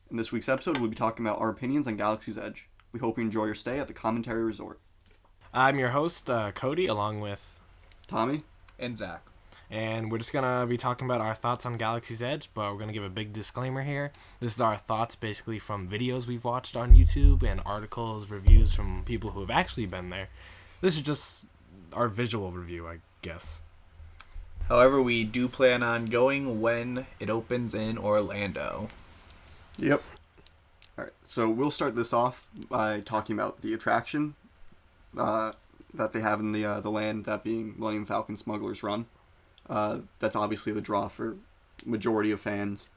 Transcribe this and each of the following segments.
In this week's episode, we'll be talking about our opinions on Galaxy's Edge. We hope you enjoy your stay at the Commentary Resort. I'm your host, Cody, along with Tommy and Zach. And we're just going to be talking about our thoughts on Galaxy's Edge, but we're going to give a big disclaimer here. This is our thoughts basically from videos we've watched on YouTube and articles, reviews from people who have actually been there. This is just our visual review, I guess. However, we do plan on going when it opens in Orlando. Yep. All right, so we'll start this off by talking about the attraction that they have in the land, that being Millennium Falcon Smuggler's Run. That's obviously the draw for majority of fans.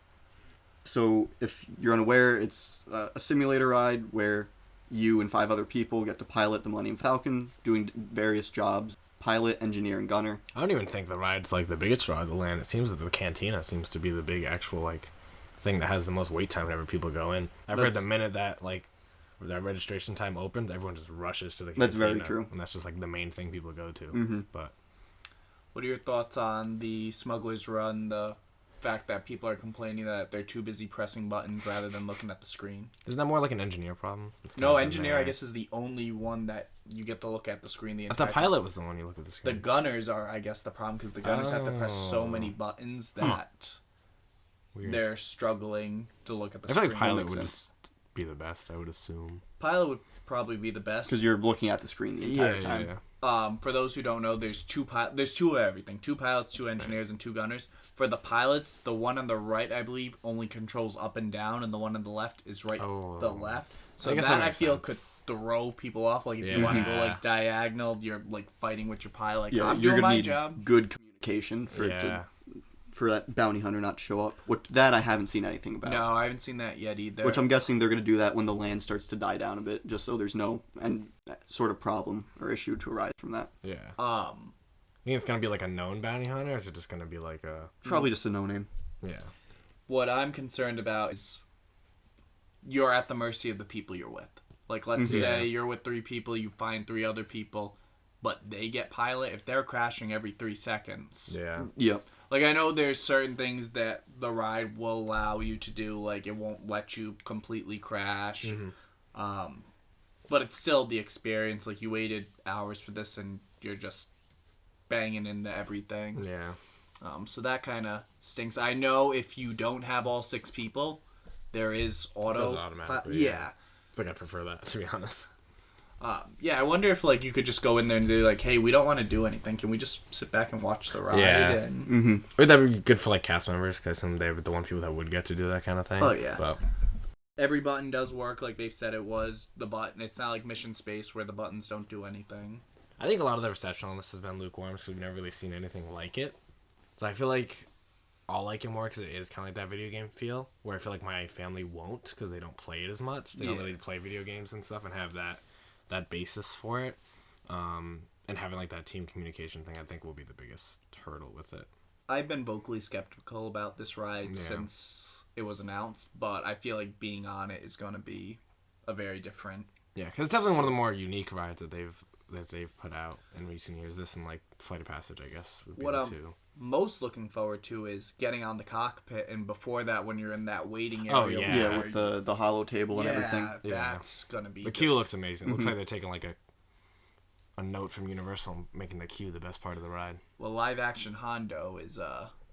So if you're unaware, it's a simulator ride where you and 5 other people get to pilot the Millennium Falcon, doing various jobs: pilot, engineer, and gunner. I don't even think the ride's like the biggest draw of the land. It seems that the cantina seems to be the big actual thing that has the most wait time whenever people go in. I've heard the minute that that registration time opens, everyone just rushes to the cantina. That's very true. And that's just the main thing people go to. Mm-hmm. But what are your thoughts on the Smuggler's Run, the fact that people are complaining that they're too busy pressing buttons rather than looking at the screen? Isn't that more like an engineer problem? No, engineer, I guess, is the only one that you get to look at the screen the entire time. The pilot was the one you look at the screen. The gunners are, I guess, the problem, because the gunners have to press so many buttons that they're struggling to look at the screen. I feel like pilot would just be the best, I would assume. Pilot would probably be the best. Because you're looking at the screen the entire time. Yeah. For those who don't know, there's two of everything. 2 pilots, 2 engineers, and 2 gunners. For the pilots, the one on the right, I believe, only controls up and down, and the one on the left is the left. So I feel could throw people off. If you want to go diagonal, you're fighting with your pilot. I'm you're doing gonna my need job. good communication for that bounty hunter not to show up. That I haven't seen anything about. No, I haven't seen that yet either. Which I'm guessing they're going to do that when the land starts to die down a bit, just so there's no sort of problem or issue to arise from that. Yeah. You think it's going to be a known bounty hunter, or is it just going to be Probably just a no-name. Yeah. What I'm concerned about is you're at the mercy of the people you're with. Let's say you're with 3 people, you find 3 other people, but they get pilot. If they're crashing every 3 seconds. Yeah. Yep. I know there's certain things that the ride will allow you to do, it won't let you completely crash. Mm-hmm. But it's still the experience. You waited hours for this and you're just banging into everything. Yeah. So that kind of stinks. I know if you don't have all 6 people, there is auto. It does it automatically. Yeah. I think I'd prefer that, to be honest. I wonder if you could just go in there and do hey, we don't want to do anything. Can we just sit back and watch the ride? Yeah. And... Would that be good for cast members? Because they're the one people that would get to do that kind of thing. Oh yeah. But every button does work like they've said it was. The button. It's not like Mission Space where the buttons don't do anything. I think a lot of the reception on this has been lukewarm, so we've never really seen anything like it. So I feel like I'll like it more because it is kind of that video game feel, where I feel like my family won't because they don't play it as much. They don't really play video games and stuff and have that basis for it. And having that team communication thing, I think, will be the biggest hurdle with it. I've been vocally skeptical about this ride since it was announced, but I feel like being on it is going to be a very different... Yeah, because it's definitely one of the more unique rides that they've put out in recent years. This and Flight of Passage, I guess, would be the two. Most looking forward to is getting on the cockpit, and before that, when you're in that waiting area. Yeah, with the hollow table and everything. Yeah, that's gonna be. The queue looks amazing. It looks like they're taking a note from Universal and making the queue the best part of the ride. Well, live action Hondo is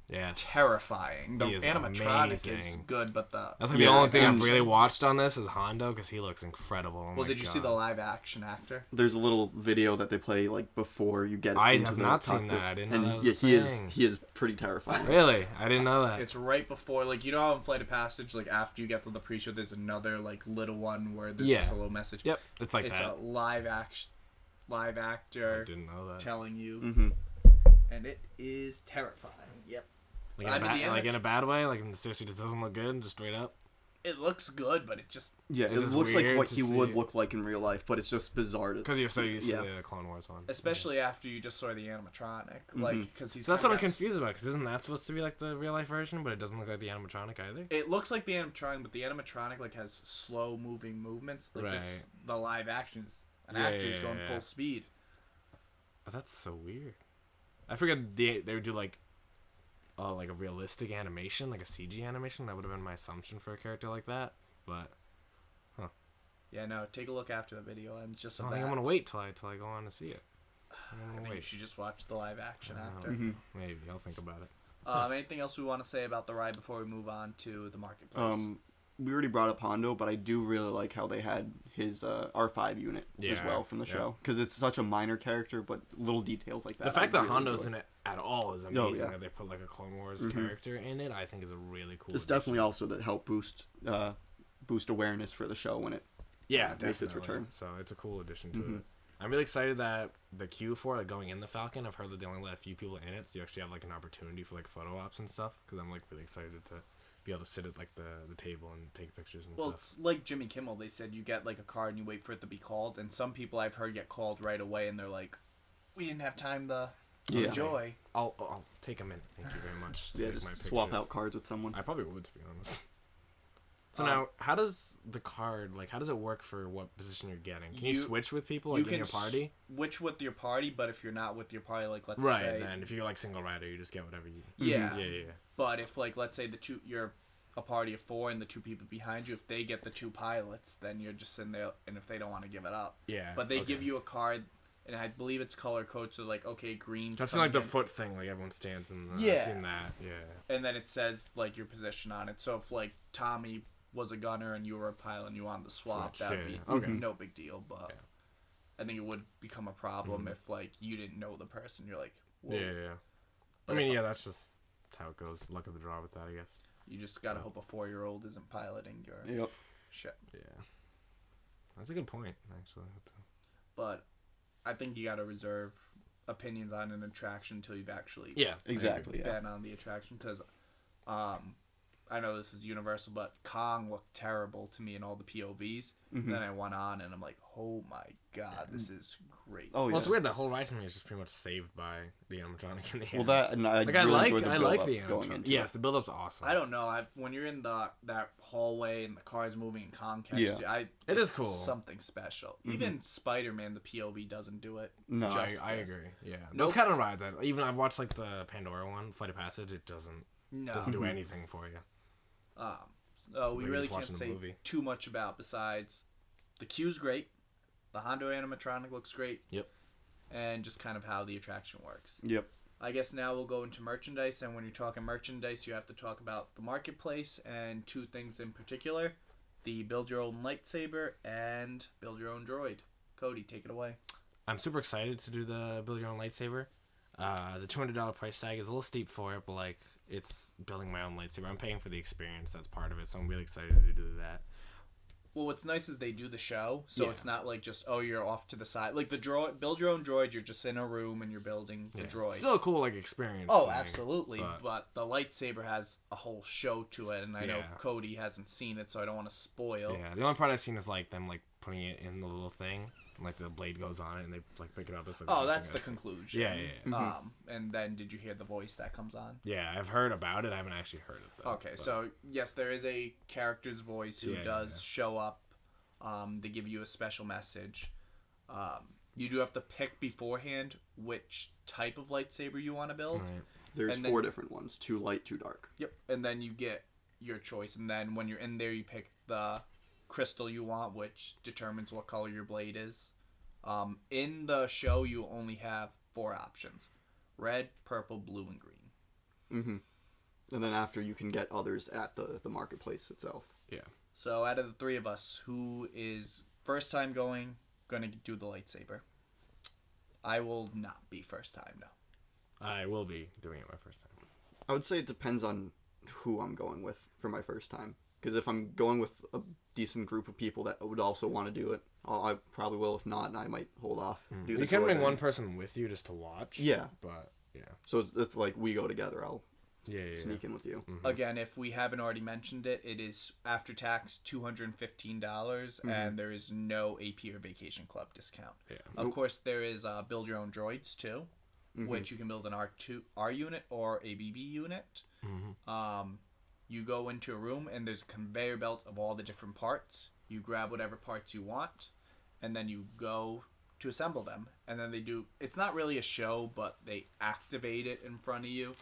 yes, terrifying. The is animatronic amazing. Is good, but that's the only thing I've really watched on this is Hondo because he looks incredible. Oh did you see the live action actor? There's a little video that they play before you get into the cockpit. I have not seen that. I didn't know that was a thing. He is pretty terrifying. Really? I didn't know that. It's right before, you know how in Flight of Passage, after you get to the pre-show, there's another, little one where there's just a little message. Yep, it's that. It's a live actor I didn't know that. telling you, and it is terrifying. Yep. In a bad way? Seriously just doesn't look good, just straight up? It looks good, but it just... Yeah, it looks like what he would look like in real life, but it's just bizarre. Because you're so used to the Clone Wars one. Especially after you just saw the animatronic. Because he's... So that's what I'm confused about, because isn't that supposed to be the real life version, but it doesn't look like the animatronic either? It looks like the animatronic, but the animatronic has slow moving movements. Right. The live action is an actor who's going full speed. Oh, that's so weird. I figured they would do a realistic animation, a CG animation. That would have been my assumption for a character like that. but Yeah, no. Take a look after the video ends. Just I of don't that. think I'm gonna wait till I go on to see it. I think you should just watch the live action I don't after. know. Maybe I'll think about it. Anything else we want to say about the ride before we move on to the marketplace? We already brought up Hondo, but I do really like how they had his R5 unit as well from the show, because it's such a minor character, but little details like that. The fact that really Hondo's enjoy. in it at all is amazing. Oh, yeah. That they put like a Clone Wars character in it, I think is a really cool. It's addition. definitely also to help boost awareness for the show when it makes its return. So it's a cool addition to it. I'm really excited that the queue for like going in the Falcon. I've heard that they only let a few people in it, so you actually have like an opportunity for like photo ops and stuff. Because I'm like really excited to be able to sit at like the table and take pictures and Well, stuff. it's like Jimmy Kimmel. They said you get like a card and you wait for it to be called. And some people I've heard get called right away, and they're like, "We didn't have time to enjoy." I'll take a minute. Thank you very much. To Yeah, take just my swap pictures. out cards with someone. I probably would, to be honest. So now, how does the card, like, how does it work for what position you're getting? Can you switch with people, like, in your party? Switch with your party, but if you're not with your party, like, let's Right, say... then if you're, like, single rider, you just get whatever you... Yeah. Yeah. But if, like, let's say you're a party of 4 and the 2 people behind you, if they get the 2 pilots, then you're just sitting there, and if they don't want to give it up. Yeah. But they give you a card, and I believe it's color coded, so like, okay, green's That's coming like the in. foot thing, like, everyone stands in the... Yeah. I've seen that, yeah. And then it says, like, your position on it. So if, like, Tommy was a gunner and you were a pilot and you wanted to swap, Switch, that would be okay. no big deal. But I think it would become a problem if, like, you didn't know the person. You're like, whoa. Yeah. But I mean, yeah, that's just how it goes. Luck of the draw with that, I guess. You just gotta hope a 4-year-old isn't piloting your shit. Yeah. That's a good point, actually. But I think you gotta reserve opinions on an attraction until you've actually Exactly. been on the attraction. Because I know this is universal, but Kong looked terrible to me in all the POVs. Then I went on and I'm like, oh my god, this is great. Oh, yeah. Well, it's weird. The whole ride to me is just pretty much saved by the animatronic in the end. Well, that and I like, really enjoyed the I build like up the going animatronic. into Yes, it. the build-up's awesome. I don't know. When you're in that hallway and the car's moving and Kong catches you, It is it's cool. Something special. Even Spider-Man, the POV doesn't do it. No, I agree. Yeah, those kind of rides. I've watched like the Pandora one, Flight of Passage. It doesn't do anything for you. So we Like really just can't watching the say movie. too much about besides the queue's great, the Hondo animatronic looks great. Yep. And just kind of how the attraction works. Yep. I guess now we'll go into merchandise, and when you're talking merchandise, you have to talk about the marketplace and 2 things in particular: the build your own lightsaber and build your own droid. Cody, take it away. I'm super excited to do the build your own lightsaber. The $200 price tag is a little steep for it, but like it's building my own lightsaber. I'm paying for the experience. That's part of it, so I'm really excited to do that. Well, what's nice is they do the show, so it's not like just, oh, you're off to the side. Like the droid, build your own droid, you're just in a room and you're building the droid. Still a cool like experience. Oh, thing, absolutely. But the lightsaber has a whole show to it, and I know Cody hasn't seen it, so I don't want to spoil. Yeah, the only part I've seen is like them like putting it in the little thing, and, like the blade goes on it, and they like pick it up. It's, like, That's the conclusion. Yeah. And then did you hear the voice that comes on? Yeah, I've heard about it. I haven't actually heard it though. Okay, so yes, there is a character's voice who does show up. They give you a special message. You do have to pick beforehand which type of lightsaber you want to build. Right. There's 4 different ones: 2 light, 2 dark. Yep, and then you get your choice, and then when you're in there, you pick the crystal you want, which determines what color your blade is. In the show, you only have 4 options: red, purple, blue, and green. And then after, you can get others at the marketplace itself. Yeah. So out of the 3 of us, who is first time going to do the lightsaber? I will not be first time, no. I will be doing it my first time. I would say it depends on who I'm going with for my first time. Because if I'm going with a decent group of people that would also want to do it, I probably will. If not, I might hold off. You can bring one person with you just to watch. Yeah. But, yeah. So it's like we go together. I'll Yeah. sneak in with you. Again, if we haven't already mentioned it, it is after tax $215, and there is no AP or Vacation Club discount. Yeah. Of course, there is build your own droids too, which you can build an R unit or a BB unit. You go into a room and there's a conveyor belt of all the different parts. You grab whatever parts you want, and then you go to assemble them. And then they do. It's not really a show, but they activate it in front of you.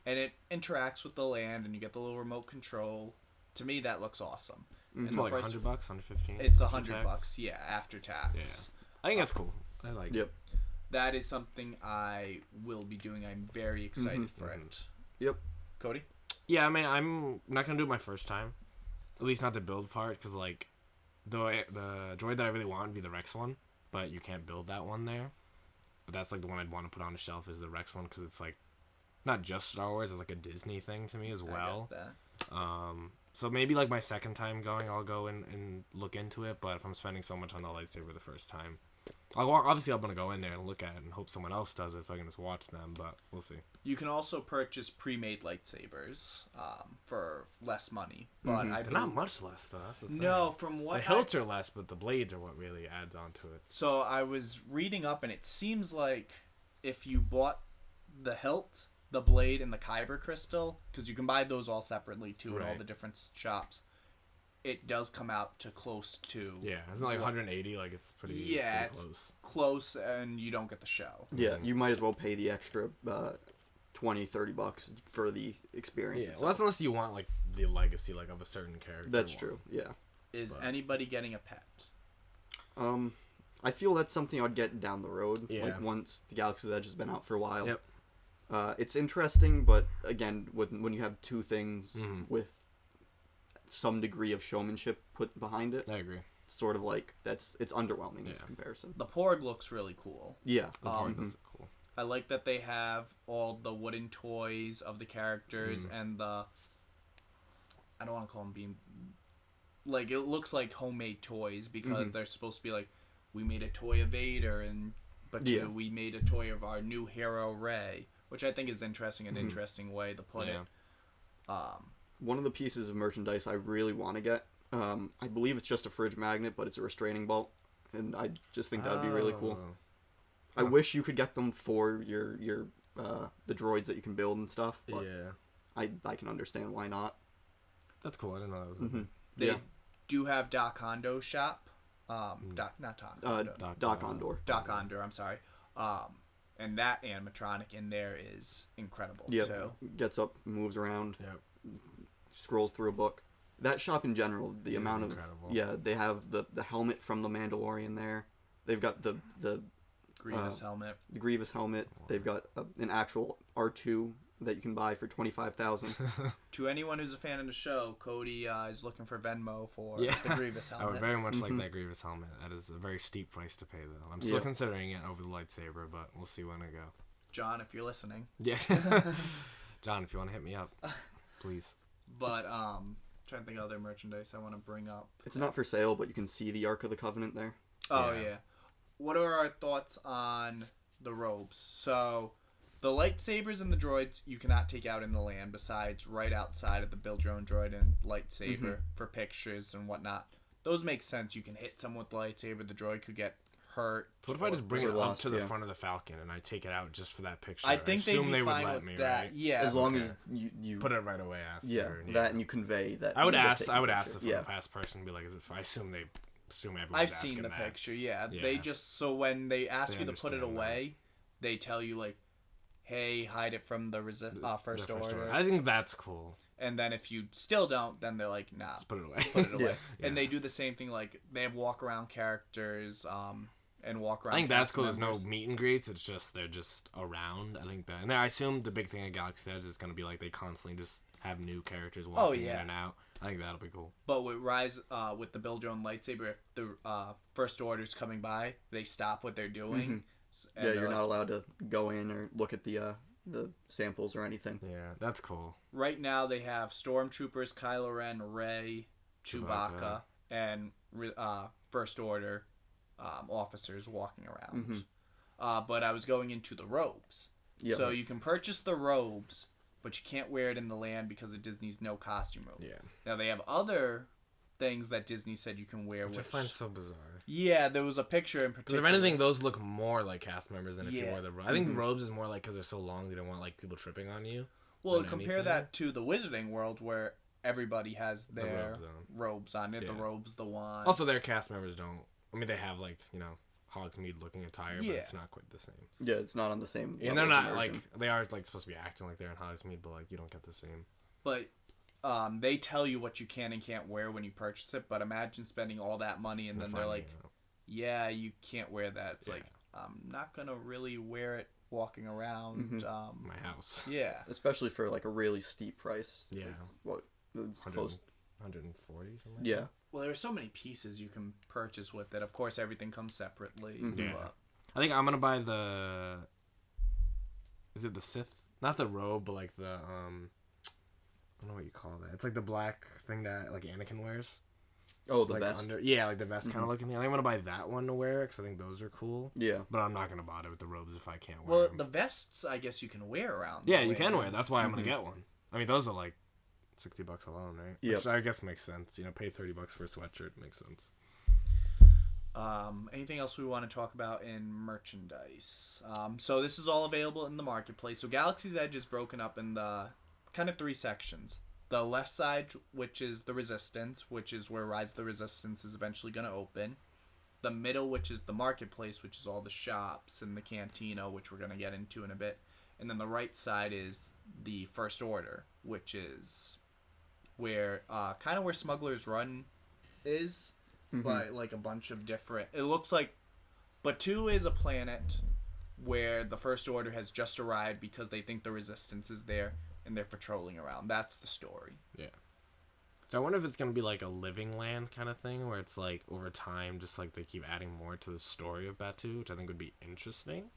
And it interacts with the land, and you get the little remote control. To me, that looks awesome. It's like $100, $115. It's after $100, yeah, after tax. Yeah, I think that's cool. I like it. That is something I will be doing. I'm very excited for it. Yep. Cody? Yeah, I mean, I'm not gonna do it my first time. At least not the build part, because like the droid that I really want would be the Rex one, but you can't build that one there. But that's like the one I'd want to put on the shelf is the Rex one, because it's like not just Star Wars, it's like a Disney thing to me as well. I get that. So maybe like my second time going, I'll go and look into it. But if I'm spending so much on the lightsaber the first time, obviously I'm gonna go in there and look at it and hope someone else does it, so I can just watch them. But we'll see. You can also purchase pre-made lightsabers for less money, but They're not much less though. That's the thing. No, from what the hilts are less, but the blades are what really adds on to it. So I was reading up, and it seems like if you bought the hilt, the blade, and the kyber crystal, because you can buy those all separately too at all the different shops, it does come out to close to... Yeah, it's not like 180, like it's pretty close. It's close, and you don't get the show. Yeah, you might as well pay the extra $20-$30 for the experience itself. Well, that's unless you want, like, the legacy, like, of a certain character. That's true, yeah. Is anybody getting a pet? I feel that's something I'd get down the road, Yeah. like once the Galaxy's Edge has been out for a while. Yep. It's interesting, but again, when you have two things with some degree of showmanship put behind it, I agree. it's sort of like it's underwhelming in comparison. The Porg looks really cool. Yeah. The Porg looks cool. I like that they have all the wooden toys of the characters and the... I don't want to call them being... Like, it looks like homemade toys because they're supposed to be like, we made a toy of Vader, but we made a toy of our new hero, Rey, which I think is interesting, an interesting way to put it. One of the pieces of merchandise I really want to get, I believe it's just a fridge magnet, but it's a restraining bolt, and I just think that would be really cool. I wish you could get them for your the droids that you can build and stuff, but I can understand why not. That's cool. I didn't know that was They do have Doc Hondo's shop. Doc Ondor. Doc Ondor, I'm sorry. And that animatronic in there is incredible, too. Gets up, moves around, Yep. scrolls through a book. That shop in general, the amount of... incredible. Yeah, they have the helmet from the Mandalorian there. They've got the Grievous helmet. The Grievous helmet. They've got an actual R2 that you can buy for $25,000. To anyone who's a fan of the show, Cody is looking for Venmo for the Grievous helmet. I would very much like that Grievous helmet. That is a very steep price to pay, though. I'm still considering it over the lightsaber, but we'll see when I go. John, if you're listening. Yeah. John, if you want to hit me up, please. But, trying to think of other merchandise I want to bring up. It's not for sale, but you can see the Ark of the Covenant there. Oh, yeah. What are our thoughts on the robes? So... The lightsabers and the droids you cannot take out in the land besides right outside of the build your own droid and lightsaber for pictures and whatnot. Those make sense. You can hit someone with the lightsaber. The droid could get hurt. What if I just bring it up to the front of the Falcon and I take it out just for that picture? I think they would let me, that. Right? Yeah. As long as you put it right away after. Yeah, that and you convey that. I would ask the front past person and be like, I assume everyone's I've seen the picture, They just, so when they ask you to put it away, they tell you like, hey, hide it from the First Order. I think that's cool. And then if you still don't, then they're like, nah. Just put it away. Put it away. And they do the same thing, like, they have walk-around characters and walk-around I think that's cool. There's no meet and greets. It's just, they're just around. I think that. And I assume the big thing at Galaxy Edge is going to be, like, they constantly just have new characters walking in and out. I think that'll be cool. But with Rise, with the build your own lightsaber, if the First Order's coming by, they stop what they're doing. Yeah, you're not allowed to go in or look at the samples or anything. Yeah, that's cool. Right now they have Stormtroopers, Kylo Ren, Rey, Chewbacca, and First Order officers walking around. But I was going into the robes. Yep. So you can purchase the robes, but you can't wear it in the land because of Disney's no costume rule. Yeah. Now they have other things that Disney said you can wear, which I find so bizarre. Yeah, there was a picture in particular. Because if anything, those look more like cast members than if you wore the robes. I think the robes is more like because they're so long, they don't want like people tripping on you. Well, compare that to the Wizarding World where everybody has their robes on it. Yeah. The robes, the wand. Also, their cast members don't. I mean, they have like Hogsmeade looking attire, but it's not quite the same. Yeah, it's not on the same. And they're not like they are like supposed to be acting like they're in Hogsmeade, but like you don't get the same. But they tell you what you can and can't wear when you purchase it, but imagine spending all that money and then they're like, yeah, you can't wear that. It's like, I'm not going to really wear it walking around my house. Yeah. Especially for like a really steep price. Yeah. Like, what? It's close. 140 something Yeah. like that? Well, there are so many pieces you can purchase with it. Of course, everything comes separately. Yeah. But... I think I'm going to buy the... Is it the Sith? Not the robe, but like the... I don't know what you call that. It's like the black thing that like Anakin wears. Oh, the like vest. like the vest kind of looking thing. I think I'm gonna buy that one to wear because I think those are cool. Yeah, but I'm not gonna bother with the robes if I can't wear them. Well, the vests, I guess you can wear around. Yeah, you can wear. That's why I'm gonna get one. I mean, those are like $60 alone, right? Yeah, which I guess makes sense. You know, pay $30 for a sweatshirt makes sense. Anything else we want to talk about in merchandise? So this is all available in the marketplace. So Galaxy's Edge is broken up in the kind of 3 sections. The left side, which is the Resistance, which is where Rise of the Resistance is eventually going to open. The middle, which is the marketplace, which is all the shops and the cantina, which we're going to get into in a bit. And then the right side is the First Order, which is where kind of where Smuggler's Run is, but like a bunch of different... It looks like Batu is a planet where the First Order has just arrived because they think the Resistance is there. And they're patrolling around. That's the story. Yeah. So I wonder if it's going to be like a living land kind of thing where it's like over time just like they keep adding more to the story of Batu, which I think would be interesting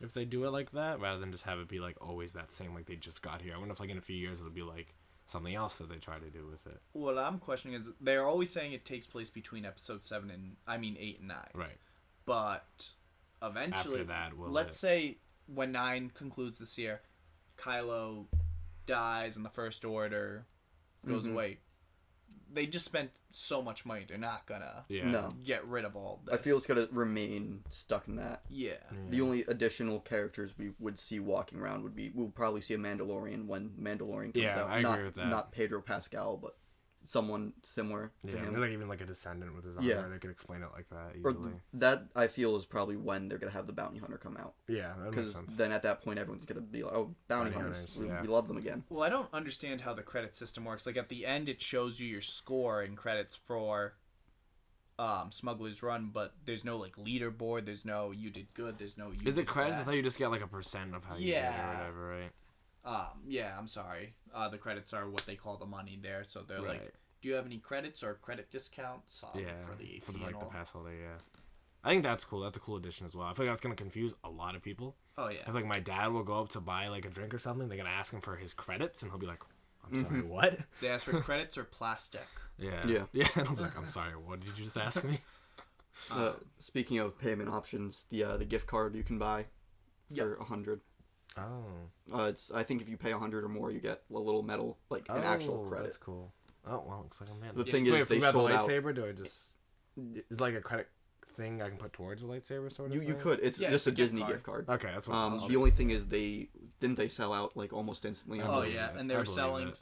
if they do it like that rather than just have it be like always that same like they just got here. I wonder if like in a few years it'll be like something else that they try to do with it. What I'm questioning is they're always saying it takes place between episode 8 and 9. Right. But eventually, after that, let's say when 9 concludes this year, Kylo dies and the First Order goes away. They just spent so much money. They're not gonna get rid of all this. I feel it's gonna remain stuck in that. Yeah. The only additional characters we would see walking around would be we'll probably see a Mandalorian when Mandalorian comes out. I agree with that. Not Pedro Pascal, but someone similar to him. Or like even like a descendant with his armor. They could explain it like that easily. Or that I feel is probably when they're gonna have the bounty hunter come out. Yeah, that makes sense. Because then at that point everyone's gonna be like, "Oh, bounty hunters, we love them again." Well, I don't understand how the credit system works. Like at the end, it shows you your score and credits for Smuggler's Run, but there's no like leaderboard. There's no you did good. There's no you. Is it credits? Bad. I thought you just get like a % of how you did or whatever, right? Yeah, I'm sorry. The credits are what they call the money there. So they're like, do you have any credits or credit discounts for the AP like the pass holder? Yeah, I think that's cool. That's a cool addition as well. I feel like that's gonna confuse a lot of people. Oh yeah. I feel like my dad will go up to buy like a drink or something. They're gonna ask him for his credits, and he'll be like, "I'm sorry, what?" They ask for credits or plastic. Yeah. And I'll be like, "I'm sorry, what did you just ask me?" Speaking of payment options, the gift card you can buy for $100. Oh. It's I think if you pay $100 or more, you get a little medal, like an actual credit. That's cool. Oh well, looks like I'm in. The thing is, they sold out. Lightsaber? Do I just? Is like a credit thing I can put towards a lightsaber sort of? You could. It's just a Disney gift card. Okay, that's what. The only thing is they sell out like almost instantly. Oh yeah, and they were selling.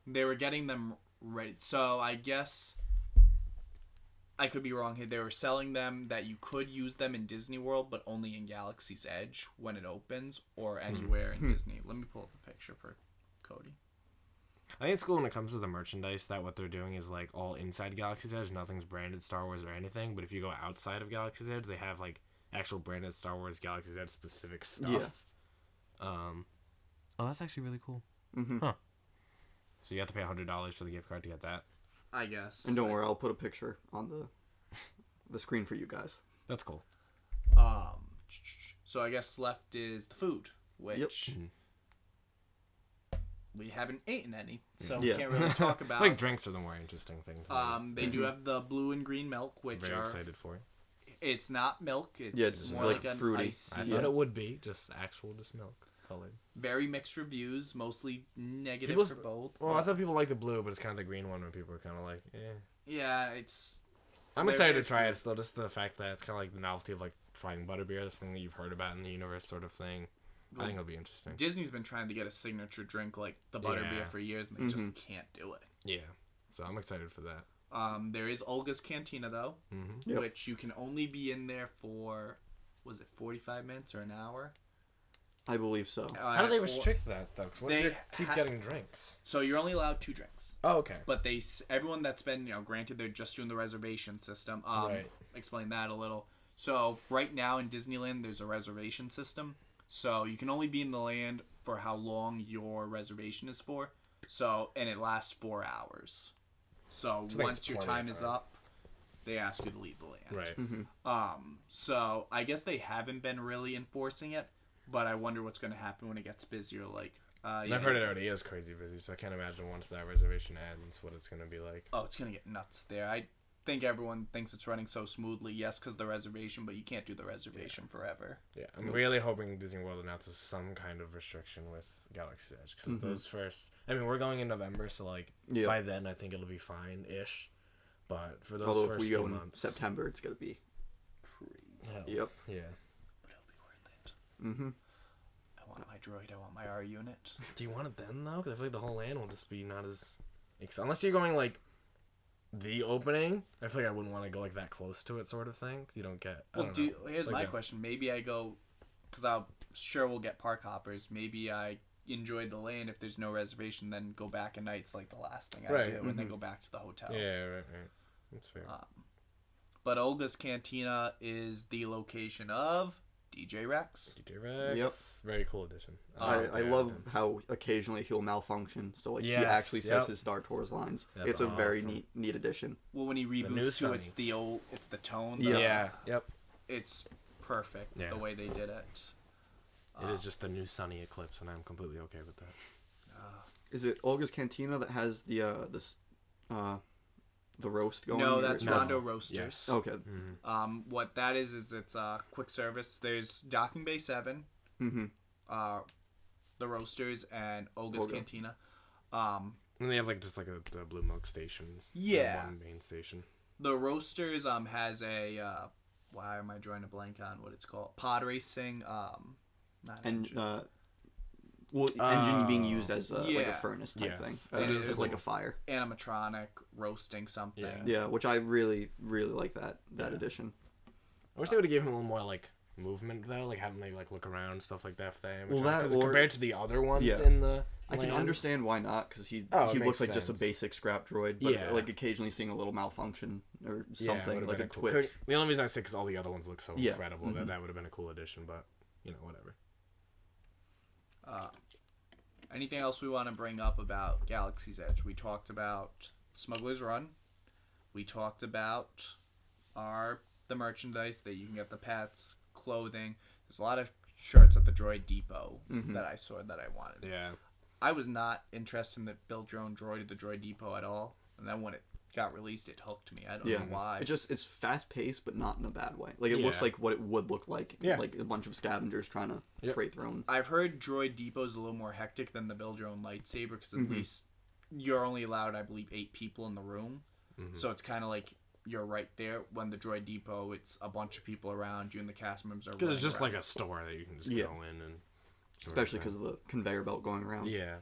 They were getting them ready. So I guess I could be wrong here. They were selling them that you could use them in Disney World, but only in Galaxy's Edge when it opens, or anywhere in Disney. Let me pull up a picture for Cody. I think it's cool when it comes to the merchandise that what they're doing is like all inside Galaxy's Edge. Nothing's branded Star Wars or anything. But if you go outside of Galaxy's Edge, they have like actual branded Star Wars Galaxy's Edge specific stuff. Yeah. Oh, that's actually really cool. Huh. So you have to pay $100 for the gift card to get that. I guess. And don't worry, I'll put a picture on the screen for you guys. That's cool. So I guess left is the food, which we haven't eaten any, so we can't really talk about. I think drinks are the more interesting thing. They do have the blue and green milk, which very excited for. It's not milk. It's more like an fruity. icy. I thought it would be just just milk colored. Very mixed reviews, mostly negative for both. Well, I thought people liked the blue, but it's kind of the green one when people are kind of like, eh. Yeah, it's. I'm excited to try it still, just the fact that it's kind of like the novelty of like trying butterbeer, this thing that you've heard about in the universe sort of thing. I think it'll be interesting. Disney's been trying to get a signature drink like the butterbeer for years, and they just can't do it. Yeah, so I'm excited for that. There is Olga's Cantina though, which you can only be in there for, was it 45 minutes or an hour? I believe so. How do they restrict that though? Because what if you keep getting drinks? So you're only allowed 2 drinks. Oh, okay. But everyone that's been, granted they're just doing the reservation system. Right. Explain that a little. So right now in Disneyland, there's a reservation system. So you can only be in the land for how long your reservation is for. So, and it lasts 4 hours. So once your time is up, they ask you to leave the land. Right. Mm-hmm. So I guess they haven't been really enforcing it, but I wonder what's going to happen when it gets busier. Like, I've heard it already is crazy busy, so I can't imagine once that reservation ends what it's going to be like. Oh, it's going to get nuts there. I think everyone thinks it's running so smoothly. Yes, because the reservation, but you can't do the reservation forever. Yeah, I'm really hoping Disney World announces some kind of restriction with Galaxy's Edge, because those first... I mean, we're going in November, so, like, by then I think it'll be fine-ish. But for those Although first if we go few in months... September, it's going to be crazy. Yep. Yeah. But it'll be worth it. Mm-hmm. I want my droid. I want my R unit. Do you want it then, though? Because I feel like the whole land will just be not as... Unless you're going, like, the opening, I feel like I wouldn't want to go, like, that close to it sort of thing. Because you don't get... Here's my question. Maybe I go... Because we'll get park hoppers. Maybe I enjoy the land if there's no reservation, then go back at night. It's like the last thing I do, and then go back to the hotel. Yeah, right. That's fair. But Olga's Cantina is the location of DJ Rex. DJ Rex. Yep. Very cool addition. I love how occasionally he'll malfunction, so like he actually says his Star Tours lines. That's it's a very neat addition. Well, when he reboots too, it's the tone. Yeah. Yep. It's perfect the way they did it. It is just the new Sunny Eclipse, and I'm completely okay with that. Is it Olga's Cantina that has the roast going? No, that's Rondo Roasters. Yes. Okay. Mm-hmm. What that is it's quick service. There's Docking Bay 7, the Roasters, and Olga's Cantina. And they have just like the Blue Milk stations. Yeah. One main station. The Roasters has a why am I drawing a blank on what it's called? Pod racing. Engine being used as like a furnace type thing. It is like a fire. Animatronic roasting something. Yeah, which I really, really like that addition. I wish they would have given him a little more like movement though, like having like look around and stuff like that for the animatronic. Well, that compared to the other ones in the I can understand why not, because he looks like just a basic scrap droid, but like occasionally seeing a little malfunction or something, like a twitch. The only reason I say because all the other ones look so incredible that would have been a cool addition, but whatever. Anything else we want to bring up about Galaxy's Edge? We talked about Smuggler's Run. We talked about the merchandise that you can get, the pets, clothing. There's a lot of shirts at the Droid Depot that I saw that I wanted. Yeah. I was not interested in the build your own droid at the Droid Depot at all. And then when it got released, it hooked me. I don't know why. It's fast paced, but not in a bad way. Like it looks like what it would look like. Like a bunch of scavengers trying to freight their own. I've heard Droid Depot is a little more hectic than the build your own lightsaber, because at least you're only allowed, I believe, 8 people in the room. So it's kind of like you're right there. When the Droid Depot, it's a bunch of people around you and the cast members are. Because it's just like a store that you can just go in and. Especially because of the conveyor belt going around. Yeah.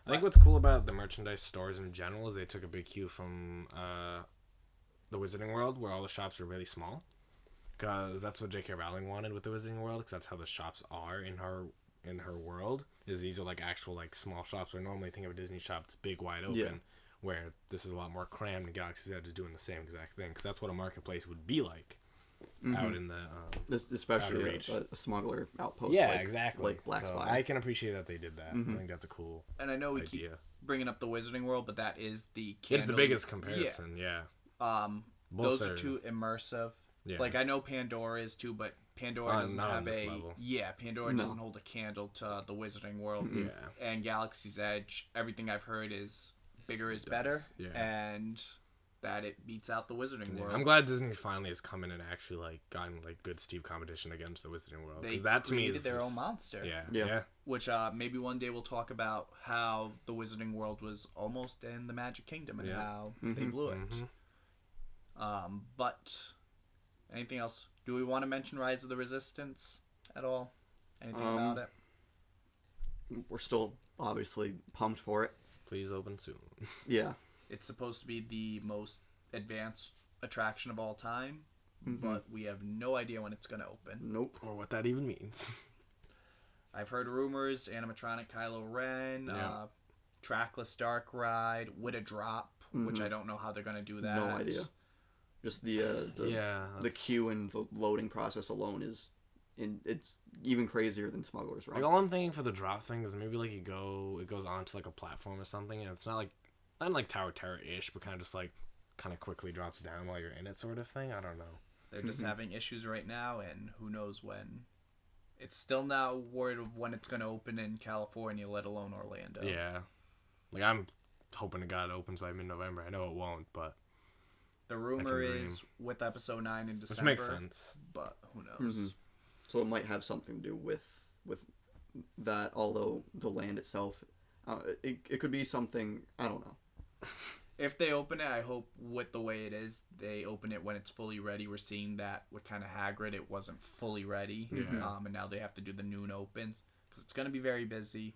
I think what's cool about the merchandise stores in general is they took a big cue from the Wizarding World, where all the shops are really small. Because that's what J.K. Rowling wanted with the Wizarding World, because that's how the shops are in her world. Is these are like actual like small shops, where normally think of a Disney shop, it's big, wide open. Where this is a lot more crammed, and Galaxy's Edge is doing the same exact thing. Because that's what a marketplace would be like. Out in the especially a smuggler outpost. Yeah, exactly. Like Black Spire. I can appreciate that they did that. I think that's a cool. And I know we keep bringing up the Wizarding World, but that is the candle. It's the biggest comparison. Yeah. Those are too immersive. Yeah. Like I know Pandora is too, but Pandora doesn't have a level. Pandora doesn't hold a candle to the Wizarding World. And Galaxy's Edge, everything I've heard is bigger is better. Yeah. And that it beats out the Wizarding World. I'm glad Disney finally has come in and actually like gotten like good steep competition against the Wizarding World. That to me is their own monster. Yeah. Which maybe one day we'll talk about how the Wizarding World was almost in the Magic Kingdom and how they blew it. But anything else? Do we want to mention Rise of the Resistance at all? Anything about it? We're still obviously pumped for it. Please open soon. Yeah. It's supposed to be the most advanced attraction of all time, but we have no idea when it's going to open. Nope. Or what that even means. I've heard rumors, animatronic Kylo Ren, trackless dark ride, with a drop, which I don't know how they're going to do that. No idea. Just the queue and the loading process alone it's even crazier than Smuggler's Run. Like, all I'm thinking for the drop thing is maybe like it goes onto like a platform or something, and it's not like Tower Terror-ish, but kind of just like quickly drops down while you're in it, sort of thing. I don't know. They're just having issues right now, and who knows when. It's still not word of when it's going to open in California, let alone Orlando. Yeah. Like, I'm hoping to God it opens by mid-November. I know it won't, but... The rumor is with Episode 9 in December. Which makes sense. But who knows? So it might have something to do with that, although the land itself... it could be something... I don't know. If they open it, I hope with the way it is, they open it when it's fully ready. We're seeing that with kind of Hagrid, it wasn't fully ready. And now they have to do the noon opens. Because it's going to be very busy.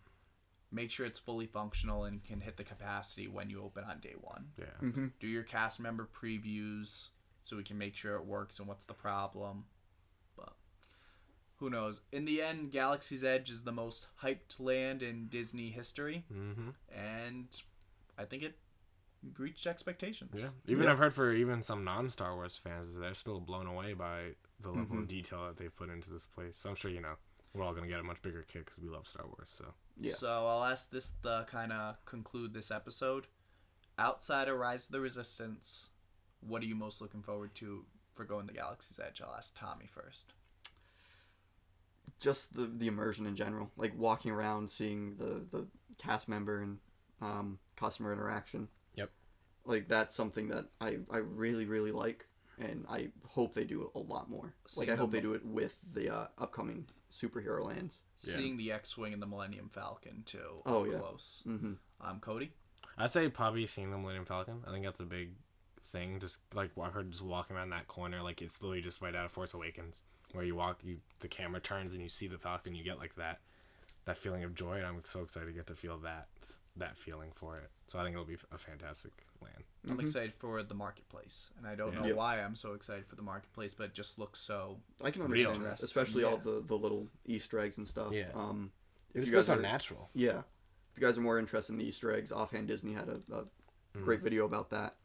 Make sure it's fully functional and can hit the capacity when you open on day one. Yeah. Do your cast member previews so we can make sure it works and what's the problem. But who knows? In the end, Galaxy's Edge is the most hyped land in Disney history. And I think it reached expectations. Yeah. I've heard for even some non-Star Wars fans, they're still blown away by the level of detail that they put into this place. So I'm sure, we're all going to get a much bigger kick because we love Star Wars. So yeah. So I'll ask this to kind of conclude this episode. Outside of Rise of the Resistance, what are you most looking forward to for going to Galaxy's Edge? I'll ask Tommy first. Just the immersion in general. Like walking around, seeing the cast member and customer interaction. Yep. Like that's something that I really, really like. And I hope they do it a lot more. I hope they do it with the upcoming superhero lands. Seeing the X-Wing and the Millennium Falcon, too. Close. Cody? I'd say probably seeing the Millennium Falcon. I think that's a big thing. Just, like, I've heard just walking around that corner, like, it's literally just right out of Force Awakens. Where you walk, the camera turns, and you see the Falcon, you get, like, that feeling of joy. And I'm so excited to get to feel that feeling for it. So I think it'll be a fantastic land. I'm excited for the marketplace, and I don't know why I'm so excited for the marketplace, but it just looks so I can understand that, especially all the little Easter eggs and stuff. Yeah. If you guys are natural. Yeah. If you guys are more interested in the Easter eggs, Offhand Disney had a great video about that.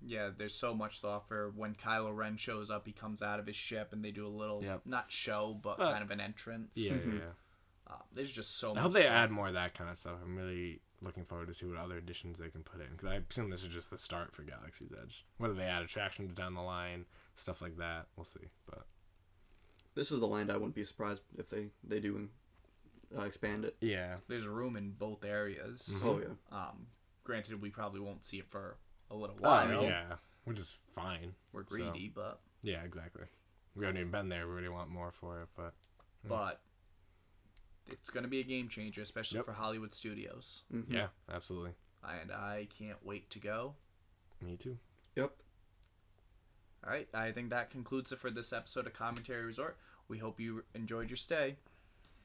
Yeah. There's so much to offer. When Kylo Ren shows up, he comes out of his ship, and they do a little not show, but kind of an entrance. Yeah. There's just so much. I hope they add more of that kind of stuff. I'm really looking forward to see what other additions they can put in, because I assume this is just the start for Galaxy's Edge. Whether they add attractions down the line, stuff like that, we'll see. But this is the land I wouldn't be surprised if they do expand it. Yeah, there's room in both areas. Oh yeah. Granted, we probably won't see it for a little while. Yeah, which is fine. We're greedy, but yeah, exactly. We haven't even been there. We really want more for it, but it's going to be a game changer, especially for Hollywood studios. Yeah, absolutely. And I can't wait to go. Me too. Yep. All right. I think that concludes it for this episode of Commentary Resort. We hope you enjoyed your stay.